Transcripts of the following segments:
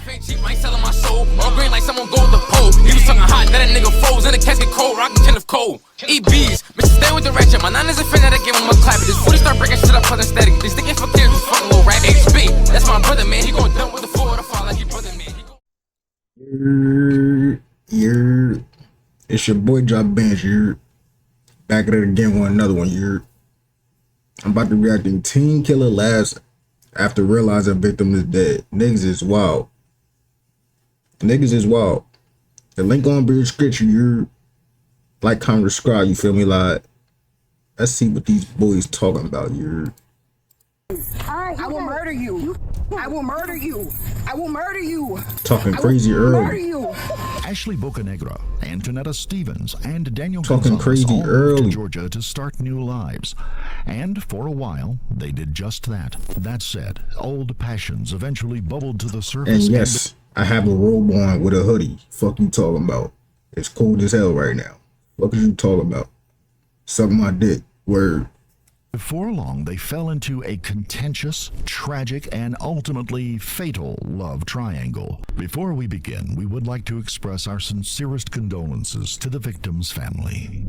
fake cheap, might sell my soul. All green like someone go with the pole. He was talking hot, that nigga froze in the casket cold, rockin' Kenneth Cole. EBs, Mr. Stay with the ratchet. My nine is a fan that I give him a clap. This 40 start breaking shit up, fucking steady. This thinking for kids, this fucking little rap. HB, that's my brother, man. He gon' dump with the 4 or the 5 like your brother, man. It's your boy Bandz. You're back at it again with another one. I'm about to react to Teen Killer laughs after realizing victim is dead. Niggas is wild. Niggas is wild. The link on the description. You're like, comment, subscribe. You feel me? Like, let's see what these boys talking about. I will murder you. I will murder you. I will murder you. Talking crazy early. Ashley Bocanegra, Antonetta Stevens, and Daniel talking Gonzalez crazy all early. moved to Georgia to start new lives. And for a while, they did just that. That said, old passions eventually bubbled to the surface. And yes, I have a robe on with a hoodie. Fuck you talking about? It's cold as hell right now. What are you talking about? Suck my dick. Word. Before long, they fell into a contentious, tragic, and ultimately fatal love triangle. Before we begin, we would like to express our sincerest condolences to the victim's family.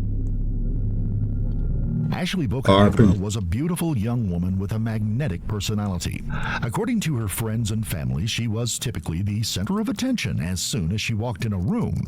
Ashley Bocanegra was a beautiful young woman with a magnetic personality. According to her friends and family, she was typically the center of attention as soon as she walked in a room.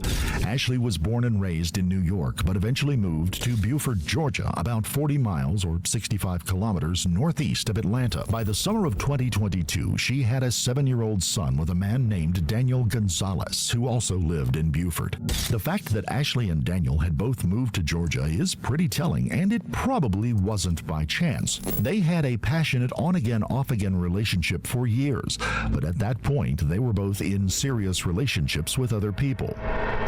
Ashley was born and raised in New York, but eventually moved to Beaufort, Georgia, about 40 miles or 65 kilometers northeast of Atlanta. By the summer of 2022, she had a 7-year-old son with a man named Daniel Gonzalez, who also lived in Beaufort. The fact that Ashley and Daniel had both moved to Georgia is pretty telling, and it probably wasn't by chance. They had a passionate on-again, off-again relationship for years, but at that point, they were both in serious relationships with other people.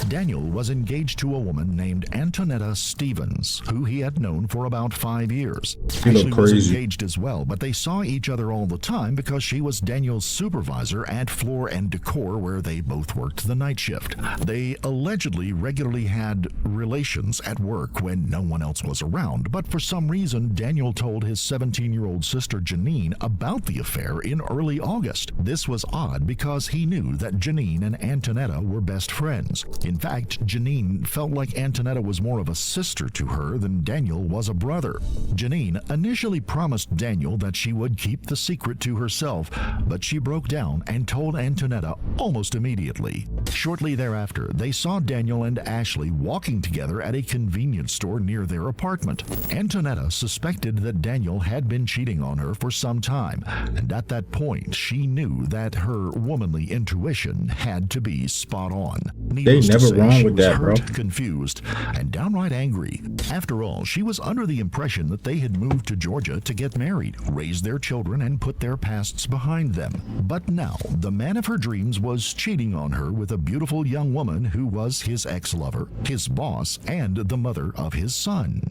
Daniel was engaged to a woman named Antonetta Stevens, who he had known for about 5 years. Ashley was engaged as well, but they saw each other all the time because she was Daniel's supervisor at Floor and Decor, where they both worked the night shift. They allegedly regularly had relations at work when no one else was around, but for some reason, Daniel told his 17-year-old sister Janine about the affair in early August. This was odd because he knew that Janine and Antonetta were best friends. In fact, Janine felt like Antonetta was more of a sister to her than Daniel was a brother. Janine initially promised Daniel that she would keep the secret to herself, but she broke down and told Antonetta almost immediately. Shortly thereafter, they saw Daniel and Ashley walking together at a convenience store near their apartment. Antonetta suspected that Daniel had been cheating on her for some time, and at that point, she knew that her womanly intuition had to be spot on. Needless they never to say, wrong she with was that, hurt, bro. confused, and downright angry. After all, she was under the impression that they had moved to Georgia to get married, raise their children, and put their pasts behind them. But now, the man of her dreams was cheating on her with a beautiful young woman who was his ex-lover, his boss, and the mother of his son.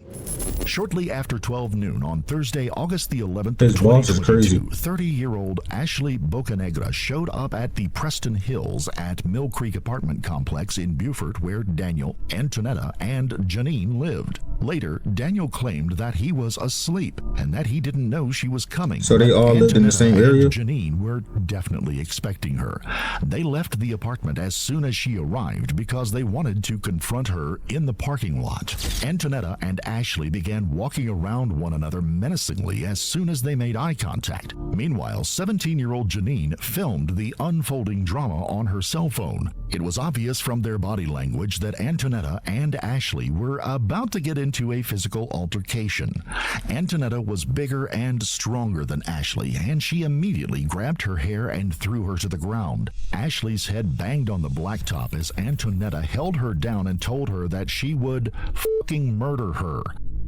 Shortly after 12 noon on Thursday, August the 11th, his boss is crazy. 30-year-old Ashley Bocanegra showed up at the Preston Hills at Mill Creek apartment complex in Beaufort, where Daniel, Antonetta, and Janine lived. Later, Daniel claimed that he was asleep and that he didn't know she was coming. So they all lived in the same area? And Janine were definitely expecting her. They left the apartment as soon as she arrived because they wanted to confront her in the parking lot. Antonetta and Ashley began walking around one another menacingly as soon as they made eye contact. Meanwhile, 17-year-old Janine filmed the unfolding drama on her cell phone. It was obvious from their body language that Antonetta and Ashley were about to get into a physical altercation. Antonetta was bigger and stronger than Ashley, and she immediately grabbed her hair and threw her to the ground. Ashley's head banged on the blacktop as Antonetta held her down and told her that she would fucking murder her.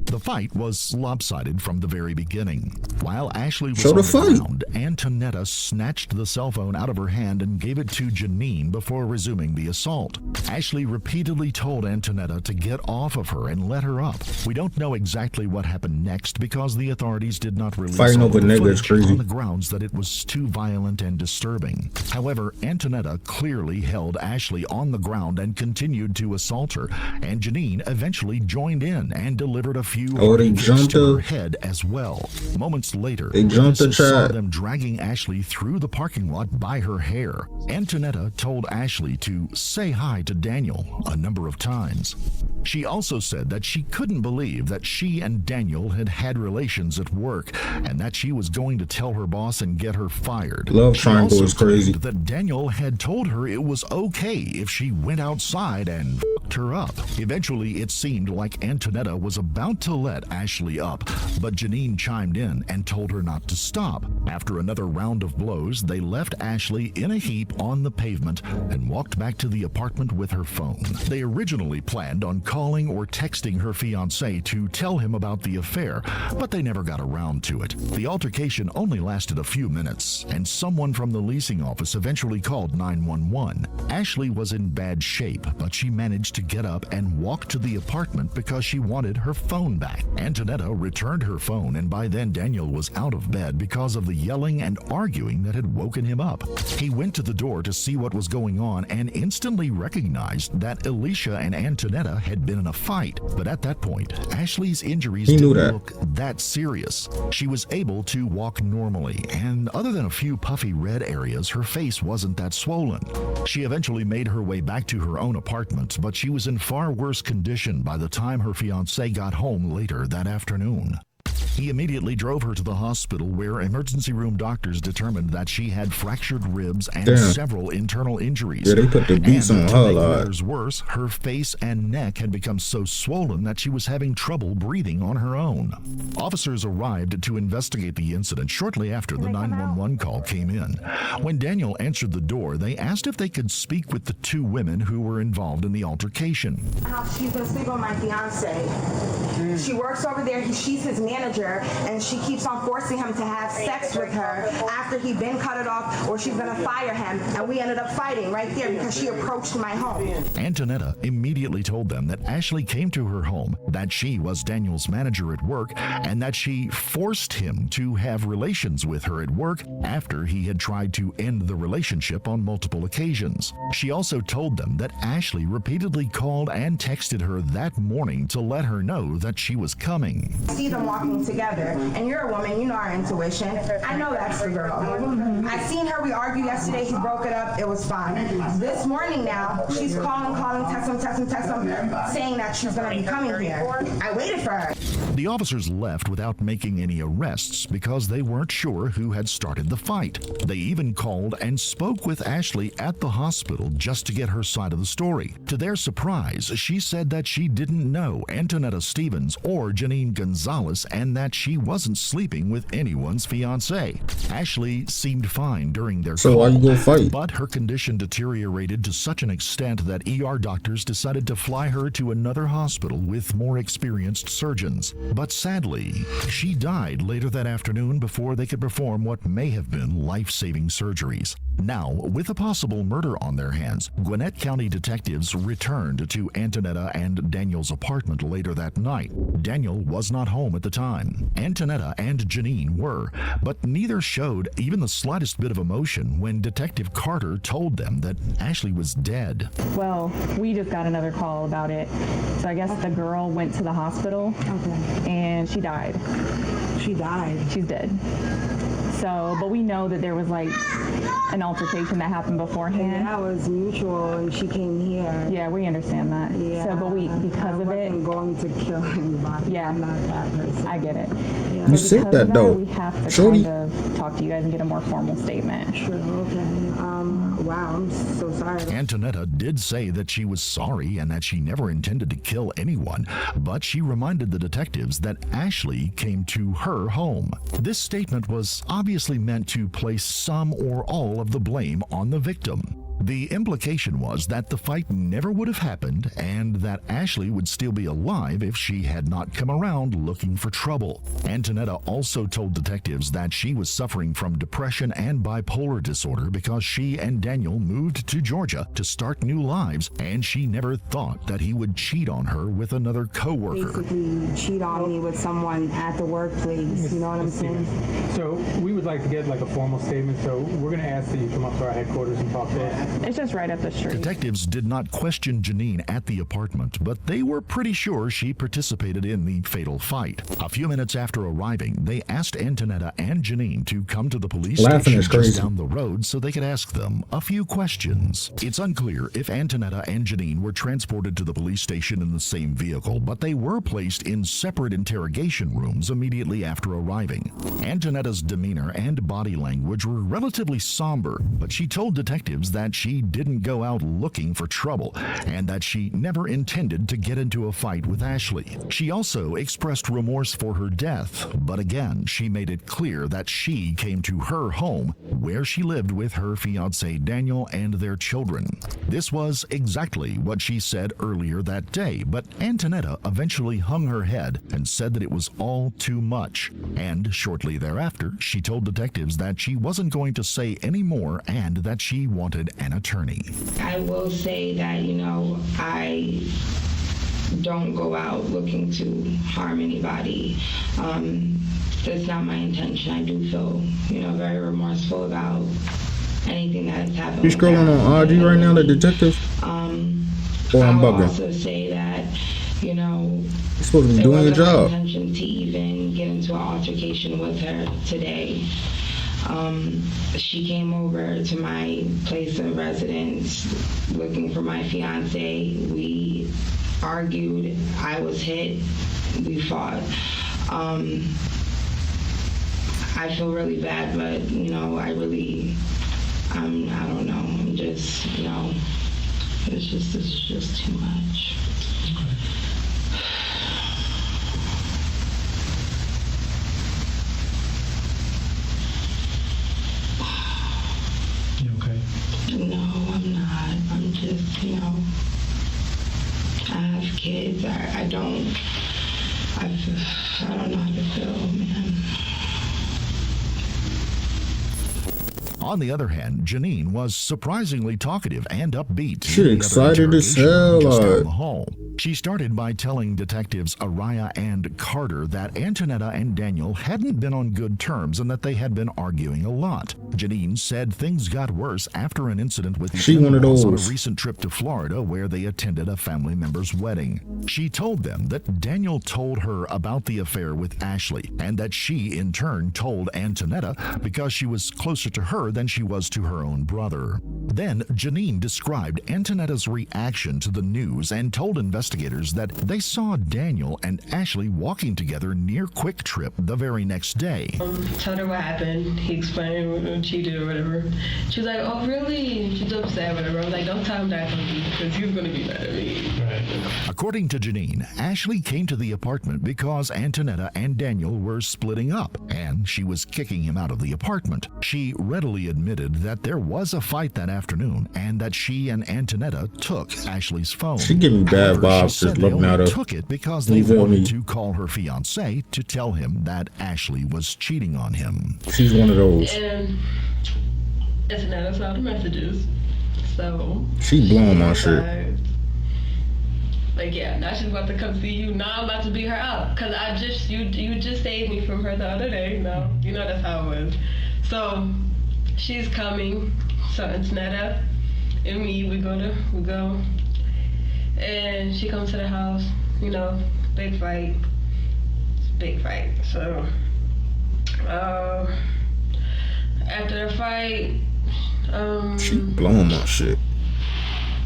The fight was lopsided from the very beginning. While Ashley was on the ground, Antonetta snatched the cell phone out of her hand and gave it to Janine before resuming the assault. Ashley repeatedly told Antonetta to get off of her and let her up. We don't know exactly what happened next because the authorities did not release all the footage on the grounds that it was too violent and disturbing. However, Antonetta clearly held Ashley on the ground and continued to assault her, and Janine eventually joined in and delivered a few few Oh, they heavy kicks jumped to her her? head as well. Moments later, They jumped the witnesses saw chat. them dragging Ashley through the parking lot by her hair. Antonetta told Ashley to say hi to Daniel a number of times. She also said that she couldn't believe that she and Daniel had had relations at work and that she was going to tell her boss and get her fired. Love She triangle also is crazy. claimed that Daniel had told her it was okay if she went outside and fucked her up. Eventually, it seemed like Antonetta was about to let Ashley up, but Janine chimed in and told her not to stop. After another round of blows, they left Ashley in a heap on the pavement and walked back to the apartment with her phone. They originally planned on calling or texting her fiancé to tell him about the affair, but they never got around to it. The altercation only lasted a few minutes, and someone from the leasing office eventually called 911. Ashley was in bad shape, but she managed to get up and walk to the apartment because she wanted her phone back. Antonetta returned her phone, and by then Daniel was out of bed because of the yelling and arguing that had woken him up. He went to the door to see what was going on and instantly recognized that Alicia and Antonetta had been in a fight. But at that point, Ashley's injuries He knew didn't that. look that serious. She was able to walk normally, and other than a few puffy red areas, her face wasn't that swollen. She eventually made her way back to her own apartment, but she was in far worse condition by the time her fiancé got home later that afternoon. He immediately drove her to the hospital, where emergency room doctors determined that she had fractured ribs and Damn. several internal injuries. Yeah, they put the beats And on to her make lot. matters worse, her face and neck had become so swollen that she was having trouble breathing on her own. Officers arrived to investigate the incident shortly after the 911 call came in. When Daniel answered the door, they asked if they could speak with the two women who were involved in the altercation. She's been sleeping with my fiance. She works over there. She's his manager, and she keeps on forcing him to have sex with her after he been cut it off, or she's gonna fire him. And we ended up fighting right there because she approached my home. Antonetta immediately told them that Ashley came to her home, that she was Daniel's manager at work, and that she forced him to have relations with her at work after he had tried to end the relationship on multiple occasions. She also told them that Ashley repeatedly called and texted her that morning to let her know that she was coming. See them walking together, and you're a woman, you know our intuition. I know that's the girl. I seen her, we argued yesterday, he broke it up, it was fine. This morning now, she's calling, text him, saying that she's gonna be coming here. I waited for her. The officers left without making any arrests because they weren't sure who had started the fight. They even called and spoke with Ashley at the hospital just to get her side of the story. To their surprise, she said that she didn't know Antonetta Stevens or Janine Gonzalez and that she wasn't sleeping with anyone's fiancé. Ashley seemed fine during their So call, why you go fight? but her condition deteriorated to such an extent that ER doctors decided to fly her to another hospital with more experienced surgeons. But sadly, she died later that afternoon before they could perform what may have been life-saving surgeries. Now, with a possible murder on their hands, Gwinnett County detectives returned to Antonetta and Daniel's apartment later that night. Daniel was not home at the time. Antonetta and Janine were, but neither showed even the slightest bit of emotion when Detective Carter told them that Ashley was dead. Well, we just got another call about it. So I guess the girl went to the hospital and she died. She died. She's dead. So, but we know that there was like an altercation that happened beforehand. That was mutual, and she came here. Yeah, we understand that. Yeah. So, but because of it, I'm going to kill anybody. Yeah. I'm not that person. I get it. You said Because that of though. we have to Shorty. kind of talk to you guys and get a more formal statement. Sure, okay. Wow, I'm so sorry. Antonetta did say that she was sorry and that she never intended to kill anyone, but she reminded the detectives that Ashley came to her home. This statement was obviously meant to place some or all of the blame on the victim. The implication was that the fight never would have happened and that Ashley would still be alive if she had not come around looking for trouble. Antonetta also told detectives that she was suffering from depression and bipolar disorder because she and Daniel moved to Georgia to start new lives, and she never thought that he would cheat on her with another coworker. Basically, cheat on me with someone at the workplace. You know what I'm saying? So we would like to get like a formal statement. So we're going to ask that you come up to our headquarters and talk to us. It's just right up the street. Detectives did not question Janine at the apartment, but they were pretty sure she participated in the fatal fight. A few minutes after arriving, they asked Antonetta and Janine to come to the police Laughing station is crazy. just down the road so they could ask them a few questions. It's unclear if Antonetta and Janine were transported to the police station in the same vehicle, but they were placed in separate interrogation rooms immediately after arriving. Antonetta's demeanor and body language were relatively somber, but she told detectives that she didn't go out looking for trouble and that she never intended to get into a fight with Ashley. She also expressed remorse for her death, but again, she made it clear that she came to her home where she lived with her fiancé Daniel and their children. This was exactly what she said earlier that day, but Antonetta eventually hung her head and said that it was all too much. And shortly thereafter, she told detectives that she wasn't going to say any more and that she wanted an attorney. I will say that, I don't go out looking to harm anybody. That's not my intention. I do feel, very remorseful about anything that has happened. You scrolling on IG right now, the detective? Or I'm I will bugging. also say that, You're supposed to be doing your it wasn't my job. intention to even get into an altercation with her today. She came over to my place of residence looking for my fiance. We argued. I was hit. We fought. I feel really bad, but I don't know. I'm just, it's just too much. You okay? No, I'm not. I'm just, I have kids. I don't know how to feel, man. On the other hand, Janine was surprisingly talkative and upbeat. She in the other excited as interrogation room hell, just down like. the hall. She started by telling detectives Araya and Carter that Antonetta and Daniel hadn't been on good terms and that they had been arguing a lot. Janine said things got worse after an incident with the She one of in-laws on a those. recent trip to Florida where they attended a family member's wedding. She told them that Daniel told her about the affair with Ashley and that she in turn told Antonetta because she was closer to her than she was to her own brother. Then Janine described Antonetta's reaction to the news and told investigators that they saw Daniel and Ashley walking together near Quick Trip the very next day. Told her what happened. He explained what she did or whatever. She was like, "Oh, really?" She's upset, whatever. I was like, "Don't tell him that I told you because he's gonna be mad at me." Right. According to Janine, Ashley came to the apartment because Antonetta and Daniel were splitting up, and she was kicking him out of the apartment. She readily admitted that there was a fight that afternoon and that she and Antonetta took Ashley's phone. She give me bad However, vibes she just said they looking only at her. took it because they You feel wanted me? to call her fiancé to tell him that Ashley was cheating on him. She's one of those. And it's not saw the messages. So She blowing my shit. Like, yeah, now she's about to come see you. Now I'm about to beat her up. Cause you just saved me from her the other day. No, that's how it was. So she's coming. So it's Netta and me. We go. And she comes to the house, big fight. It's a big fight. So, after the fight, She blowing my shit.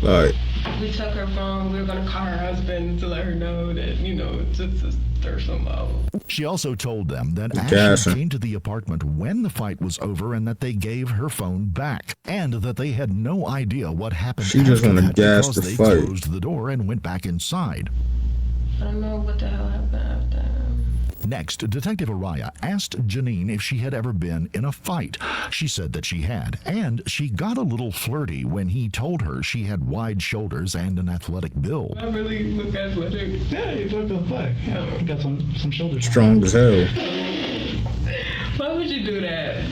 Like, we took her phone. We were gonna call her husband to let her know that, to stir some out. She also told them that Gassing. Ashley came to the apartment when the fight was over and that they gave her phone back, and that they had no idea what happened She just after wanna that gas because the they fight. closed the door and went back inside. I don't know what the hell happened after. Next, Detective Araya asked Janine if she had ever been in a fight. She said that she had, and she got a little flirty when he told her she had wide shoulders and an athletic build. I really look athletic. Yeah, you look good black. Yeah, you got some shoulders. strong as hell. Why would you do that?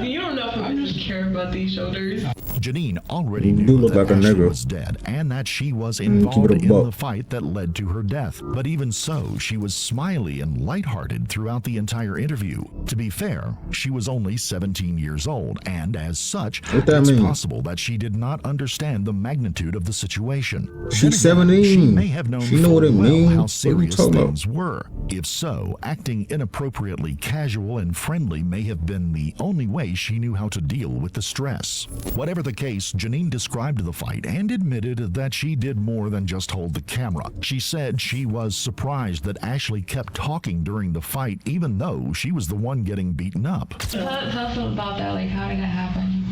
You don't know if I just care about these shoulders. Janine already You knew do look that like a Ashley nigga. was dead and that she was keep it involved a in buck. the fight that led to her death. But even so, she was smiley and lighthearted throughout the entire interview. To be fair, she was only 17 years old, and as such, What that it's mean? possible that she did not understand the magnitude of the situation. She's Then again, 17. She may have known She know full what it well mean. how What are you serious talking about? things were. If so, acting inappropriately casual and friendly may have been the only way she knew how to deal with the stress. Whatever the case, Janine described the fight and admitted that she did more than just hold the camera. She said she was surprised that Ashley kept talking during the fight even though she was the one getting beaten up. Tell us about that. Like, how did that happen?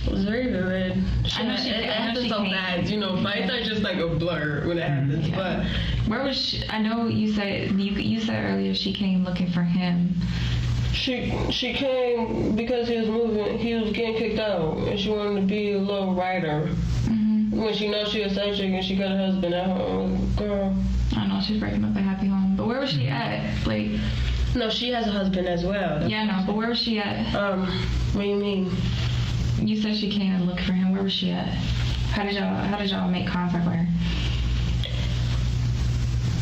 It was very vivid. I know It happens so came. fast. You know, fights are just like a blur when it happens. Yeah. But Where was she? I know you said earlier she came looking for him. she came because he was moving. He was getting kicked out, and she wanted to be a little writer. When she knows she was side chick and she got a husband at home, girl. I know she's breaking up a happy home, but where was she at? Like, No, she has a husband as well. yeah, no, but where was she at? What do you mean? You said she came and looked for him. Where was she at? How did y'all make contact with her?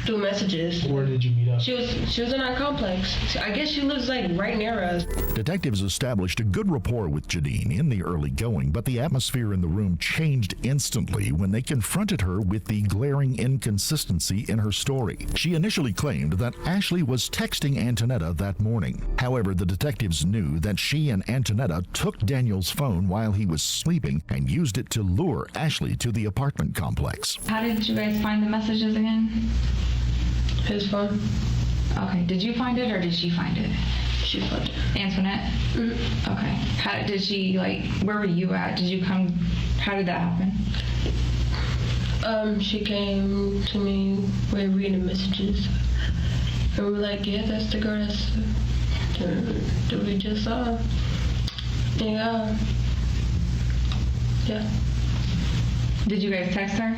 Through messages. Where did you meet up? She was in our complex. I guess she lives like right near us. Detectives established a good rapport with Janine in the early going, but the atmosphere in the room changed instantly when they confronted her with the glaring inconsistency in her story. She initially claimed that Ashley was texting Antonetta that morning. However, the detectives knew that she and Antonetta took Daniel's phone while he was sleeping and used it to lure Ashley to the apartment complex. How did you guys find the messages again? His phone. Okay, did you find it or did she find it? She found it. Antoinette? Okay. How did she, like, where were you at? Did you come, how did that happen? She came to me, we were reading messages. And we were like, yeah, that's the girl that we just saw. Yeah. Yeah. Did you guys text her?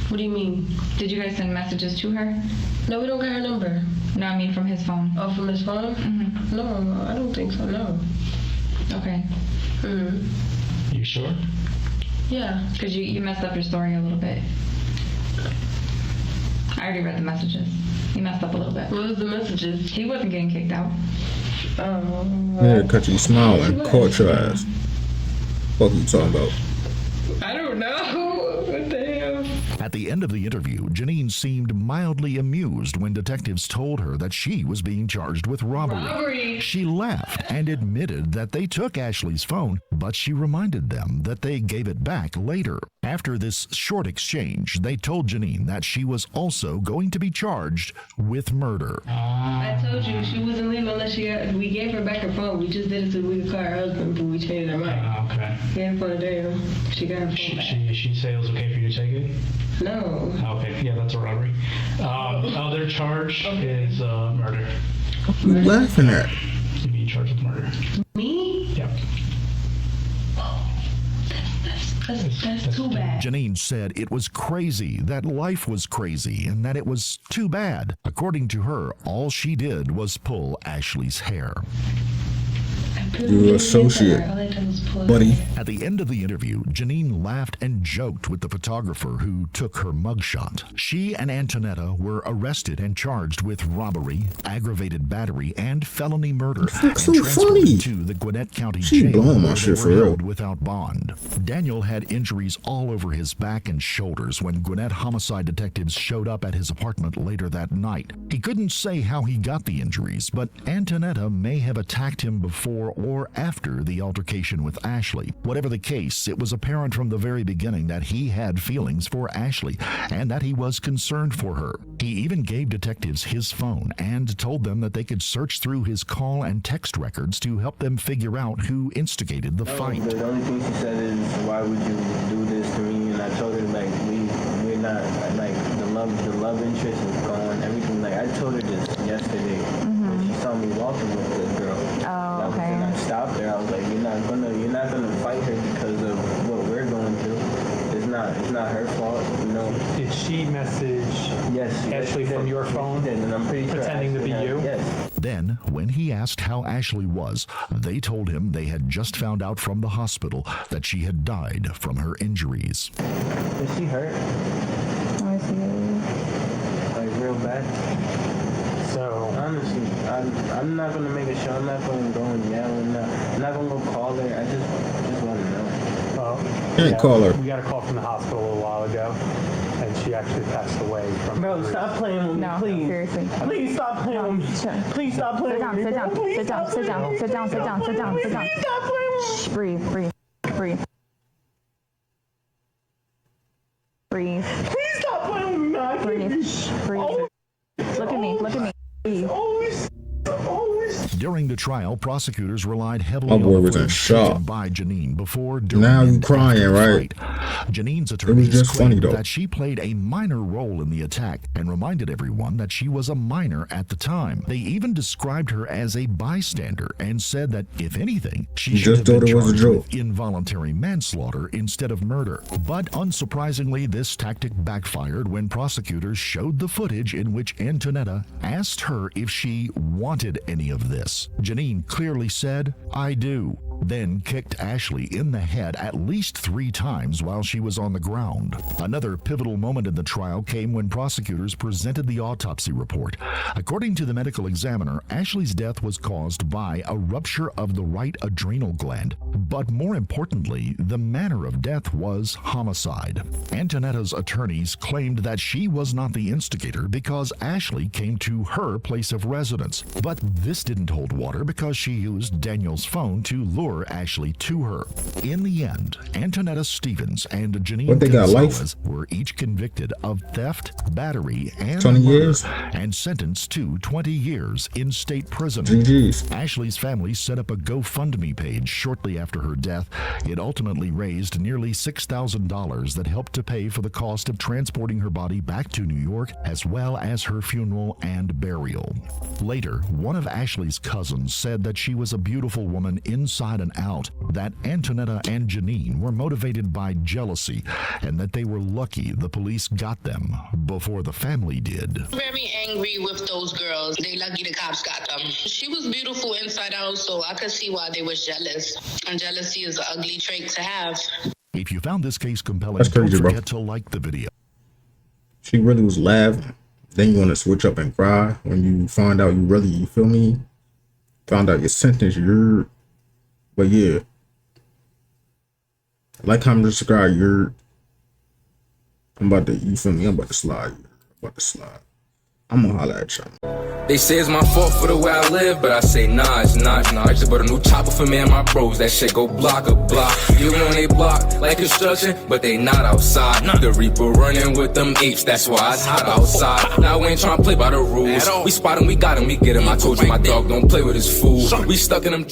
What do you mean? Did you guys send messages to her? No, we don't got her number. No, I mean from his phone. Oh, from his phone? No, I don't think so, no. Okay. You sure? Yeah. Because you messed up your story a little bit. I already read the messages. You messed up a little bit. What was the messages? He wasn't getting kicked out. Yeah, cut you smile and caught your ass. What you talking about? I don't know. What the hell? At the end of the interview, Janine seemed mildly amused when detectives told her that she was being charged with robbery. She laughed and admitted that they took Ashley's phone, but she reminded them that they gave it back later. After this short exchange, they told Janine that she was also going to be charged with murder. I told you she wasn't leaving unless we gave her back her phone. We just did it so we could call her husband, but we changed our mind. Okay. We had fun today. She got her phone back. She say it was okay for you to take it? No. Okay, yeah, that's a robbery. Other charge is murder. What you laughing at? You're being charged with murder. Me? Yep. That's too bad. Janine said it was crazy, that life was crazy, and that it was too bad. According to her, all she did was pull Ashley's hair. Your associate, buddy. At the end of the interview, Janine laughed and joked with the photographer who took her mugshot. She and Antonetta were arrested and charged with robbery, aggravated battery, and felony murder, and so transferred funny. to the Gwinnett County She Jail, blowing my where they shit were for real. held without bond. Daniel had injuries all over his back and shoulders when Gwinnett homicide detectives showed up at his apartment later that night. He couldn't say how he got the injuries, but Antonetta may have attacked him before or after the altercation with Ashley. Whatever the case, it was apparent from the very beginning that he had feelings for Ashley and that he was concerned for her. He even gave detectives his phone and told them that they could search through his call and text records to help them figure out who instigated the fight. The only thing she said is, why would you do this to me? And I told her, like, we're not, like, the love interest is gone, everything. Like, I told her this yesterday when she saw me walking with the girl. Oh, okay. And I stopped her. I was like, you're not gonna fight her because of what we're going through. It's not her fault, you know. Did she message Yes, Ashley from your phone? She did, and I'm pretty sure pretending to be Ashley you? Yes. Then, when he asked how Ashley was, they told him they had just found out from the hospital that she had died from her injuries. Is she hurt? I see. Like real bad? So honestly, I'm not gonna make a show. I'm not gonna go and yell. I'm not gonna go call her. I just want to know. Well, Can't call her. We got a call from the hospital a little while ago, and she actually passed away from. Bro, stop playing with me, No, please. seriously. Please stop playing with me. Please stop playing with me. Sit down, bro. Please sit down, stop sit down, playing sit down, sit down, sit down, sit down, sit down. Please stop playing with me. Shh, breathe, breathe, breathe. Breathe, Please stop playing with me, man. I can't breathe, be- shh, breathe. Oh, Look at me, look at me. Breathe. During the trial, prosecutors relied heavily My on boy the was in footage shock. taken by Janine before, during, Now you and crying, after the right? fight. Janine's attorneys just funny, claimed though. that she played a minor role in the attack and reminded everyone that she was a minor at the time. They even described her as a bystander and said that, if anything, she You should just have been thought it was a charged joke. with involuntary manslaughter instead of murder. But unsurprisingly, this tactic backfired when prosecutors showed the footage in which Antonetta asked her if she wanted any of this. Janine clearly said, "I do," then kicked Ashley in the head at least 3 times while she was on the ground. Another pivotal moment in the trial came when prosecutors presented the autopsy report. According to the medical examiner, Ashley's death was caused by a rupture of the right adrenal gland. But more importantly, the manner of death was homicide. Antonetta's attorneys claimed that she was not the instigator because Ashley came to her place of residence. But this didn't hold water because she used Daniel's phone to lure Ashley to her. In the end, Antonetta Stevens and Janine What, they got life? Gonzalez were each convicted of theft, battery, and 20 murder years? and sentenced to 20 years in state prison. GG's. Ashley's family set up a GoFundMe page shortly after her death. It ultimately raised nearly $6,000 that helped to pay for the cost of transporting her body back to New York, as well as her funeral and burial. Later, one of Ashley's cousins said that she was a beautiful woman inside and out, that Antonetta and Janine were motivated by jealousy, and that they were lucky the police got them before the family did. Very angry with those girls. They lucky the cops got them. She was beautiful inside out, so I could see why they was jealous. And jealousy is an ugly trait to have. If you found this case compelling, That's crazy, don't bro. forget to like the video. She really was laughing. Then you want to switch up and cry when you find out you feel me? Found out your sentence, but yeah. Like, comment, subscribe, I'm about to, you feel me? I'm about to slide. I'm gonna holler at y'all. They say it's my fault for the way I live, but I say nah, it's not. I just bought a new chopper for me and my bros. That shit go block a block. You on they block like construction, but they not outside. The Reaper running with them apes, that's why it's hot outside. Now we ain't trying to play by the rules. We spot him, we got him, we get him. I told you my dog don't play with his food. We stuck in them.